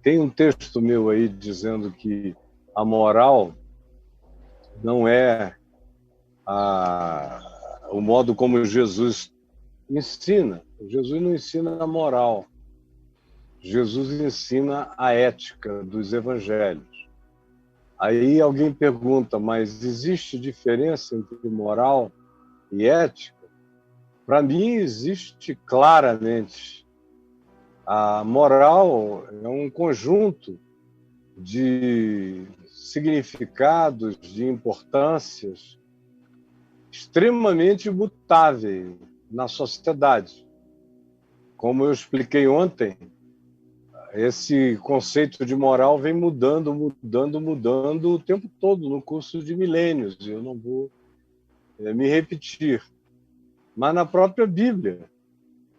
Tem um texto meu aí dizendo que a moral não é o modo como Jesus ensina. Jesus não ensina a moral. Jesus ensina a ética dos evangelhos. Aí alguém pergunta, mas existe diferença entre moral e ética? Para mim, existe claramente. A moral é um conjunto de significados, de importâncias extremamente mutáveis na sociedade. Como eu expliquei ontem, esse conceito de moral vem mudando o tempo todo no curso de milênios. Eu não vou me repetir. Mas na própria Bíblia,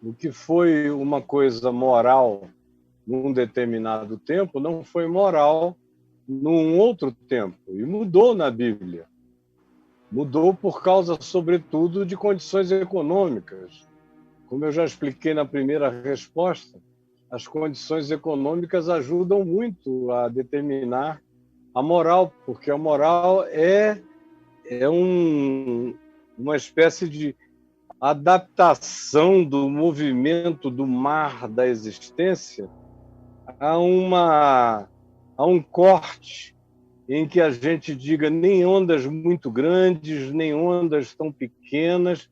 o que foi uma coisa moral num determinado tempo não foi moral num outro tempo. E mudou na Bíblia. Mudou por causa, sobretudo, de condições econômicas. Como eu já expliquei na primeira resposta, as condições econômicas ajudam muito a determinar a moral, porque a moral é uma espécie de adaptação do movimento do mar da existência a um corte em que a gente diga nem ondas muito grandes, nem ondas tão pequenas.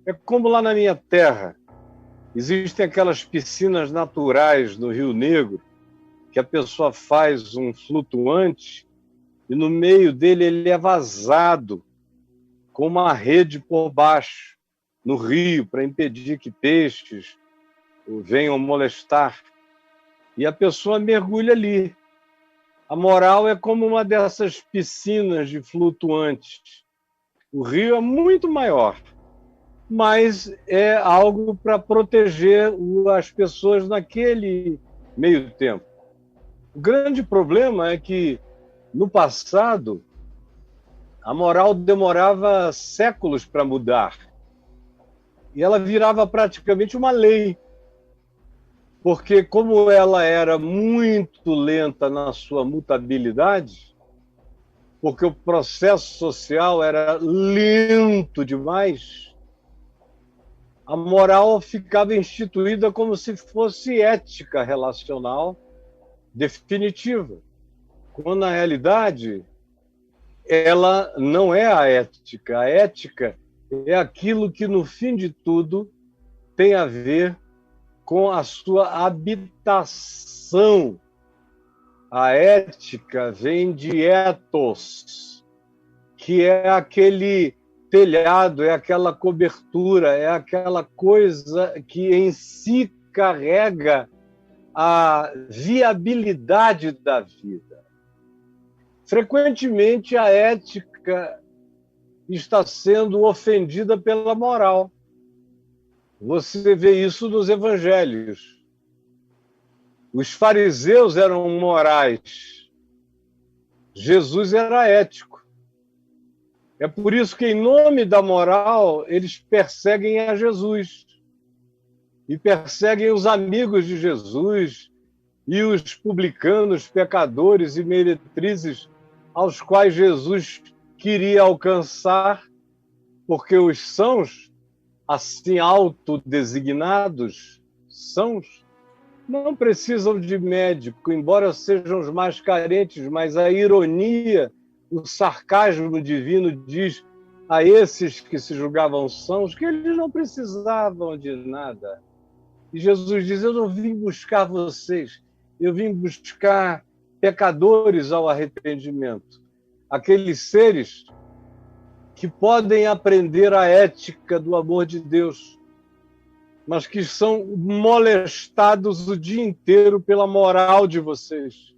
É como lá na minha terra. Existem aquelas piscinas naturais no Rio Negro, que a pessoa faz um flutuante e no meio dele ele é vazado com uma rede por baixo, no rio, para impedir que peixes venham molestar. E a pessoa mergulha ali. A moral é como uma dessas piscinas de flutuantes. O rio é muito maior, mas é algo para proteger as pessoas naquele meio tempo. O grande problema é que, no passado, a moral demorava séculos para mudar. E ela virava praticamente uma lei. Porque, como ela era muito lenta na sua mutabilidade, porque o processo social era lento demais, a moral ficava instituída como se fosse ética relacional definitiva, quando na realidade ela não é a ética. A ética é aquilo que, no fim de tudo, tem a ver com a sua habitação. A ética vem de ethos, que é aquele telhado, é aquela cobertura, é aquela coisa que em si carrega a viabilidade da vida. Frequentemente, a ética está sendo ofendida pela moral. Você vê isso nos evangelhos. Os fariseus eram morais. Jesus era ético. É por isso que, em nome da moral, eles perseguem a Jesus. E perseguem os amigos de Jesus e os publicanos, pecadores e meretrizes aos quais Jesus queria alcançar, porque os sãos, assim autodesignados, sãos, não precisam de médico, embora sejam os mais carentes, mas a ironia, o sarcasmo divino diz a esses que se julgavam sãos que eles não precisavam de nada. E Jesus diz, eu não vim buscar vocês, eu vim buscar pecadores ao arrependimento. Aqueles seres que podem aprender a ética do amor de Deus, mas que são molestados o dia inteiro pela moral de vocês.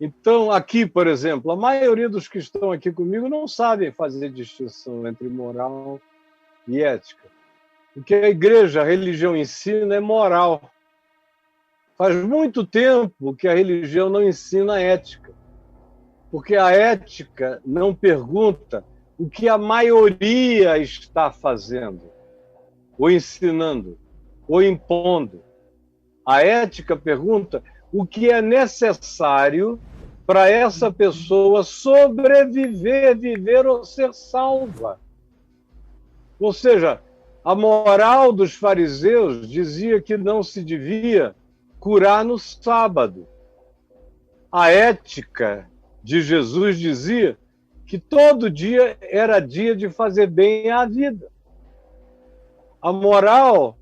Então, aqui, por exemplo, a maioria dos que estão aqui comigo não sabem fazer distinção entre moral e ética. O que a igreja, a religião ensina é moral. Faz muito tempo que a religião não ensina ética, porque a ética não pergunta o que a maioria está fazendo, ou ensinando, ou impondo. A ética pergunta o que é necessário para essa pessoa sobreviver, viver ou ser salva. Ou seja, a moral dos fariseus dizia que não se devia curar no sábado. A ética de Jesus dizia que todo dia era dia de fazer bem à vida. A moral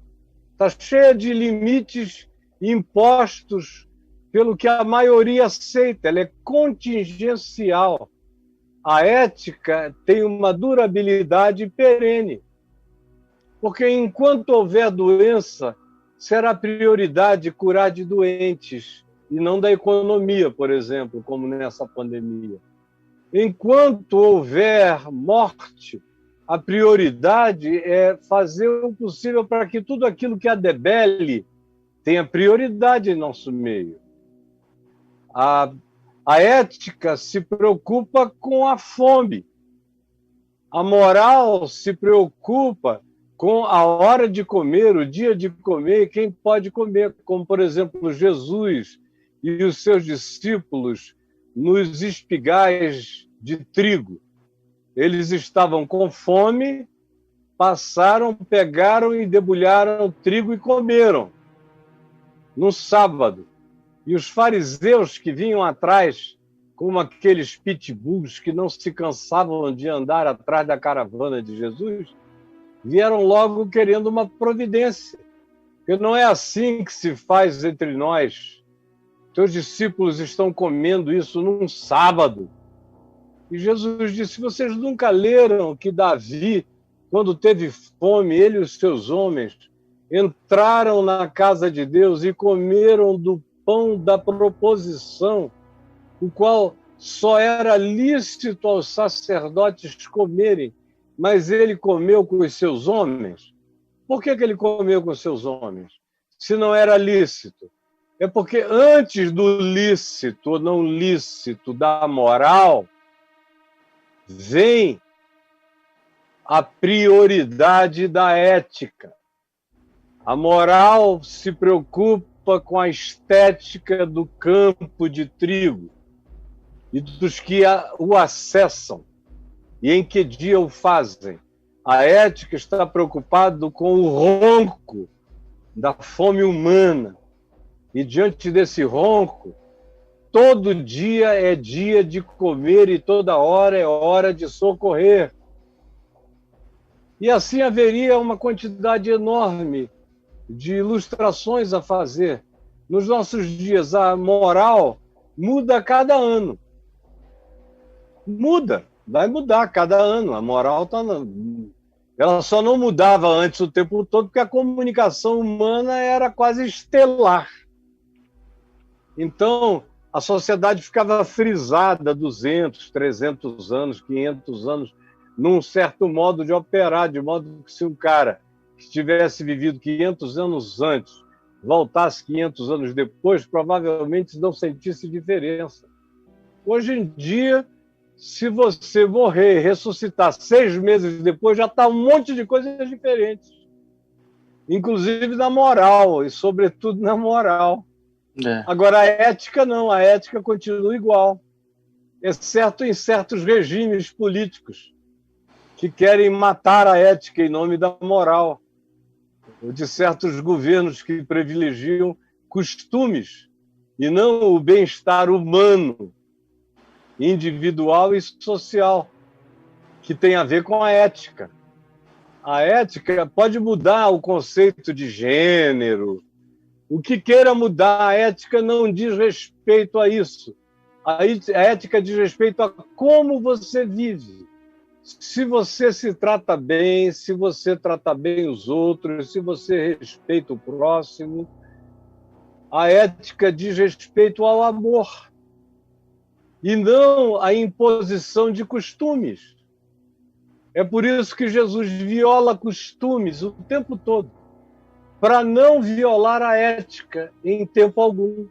está cheia de limites impostos pelo que a maioria aceita, ela é contingencial. A ética tem uma durabilidade perene, porque enquanto houver doença, será prioridade curar de doentes e não da economia, por exemplo, como nessa pandemia. Enquanto houver morte, a prioridade é fazer o possível para que tudo aquilo que a debele tenha prioridade em nosso meio. A ética se preocupa com a fome. A moral se preocupa com a hora de comer, o dia de comer e quem pode comer, como, por exemplo, Jesus e os seus discípulos nos espigais de trigo. Eles estavam com fome, passaram, pegaram e debulharam trigo e comeram no sábado. E os fariseus que vinham atrás, como aqueles pitbulls que não se cansavam de andar atrás da caravana de Jesus, vieram logo querendo uma providência. Porque não é assim que se faz entre nós. Teus discípulos estão comendo isso num sábado. E Jesus disse, vocês nunca leram que Davi, quando teve fome, ele e os seus homens, entraram na casa de Deus e comeram do pão da proposição, o qual só era lícito aos sacerdotes comerem, mas ele comeu com os seus homens. Por que ele comeu com os seus homens? Se não era lícito. É porque antes do lícito ou não lícito da moral, vem a prioridade da ética. A moral se preocupa com a estética do campo de trigo e dos que o acessam e em que dia o fazem. A ética está preocupada com o ronco da fome humana. E diante desse ronco, todo dia é dia de comer e toda hora é hora de socorrer. E assim haveria uma quantidade enorme de ilustrações a fazer. Nos nossos dias, a moral muda a cada ano. Muda, vai mudar a cada ano. A moral está... Ela só não mudava antes o tempo todo porque a comunicação humana era quase estelar. Então, a sociedade ficava frisada 200, 300 anos, 500 anos, num certo modo de operar, de modo que se um cara que tivesse vivido 500 anos antes voltasse 500 anos depois, provavelmente não sentisse diferença. Hoje em dia, se você morrer e ressuscitar 6 meses depois, já está um monte de coisas diferentes. Inclusive na moral, e sobretudo na moral. Agora, a ética não, a ética continua igual, exceto em certos regimes políticos que querem matar a ética em nome da moral, ou de certos governos que privilegiam costumes e não o bem-estar humano, individual e social, que tem a ver com a ética. A ética pode mudar o conceito de gênero. O que queira mudar, a ética não diz respeito a isso. A ética diz respeito a como você vive. Se você se trata bem, se você trata bem os outros, se você respeita o próximo. A ética diz respeito ao amor e não à imposição de costumes. É por isso que Jesus viola costumes o tempo todo, para não violar a ética em tempo algum.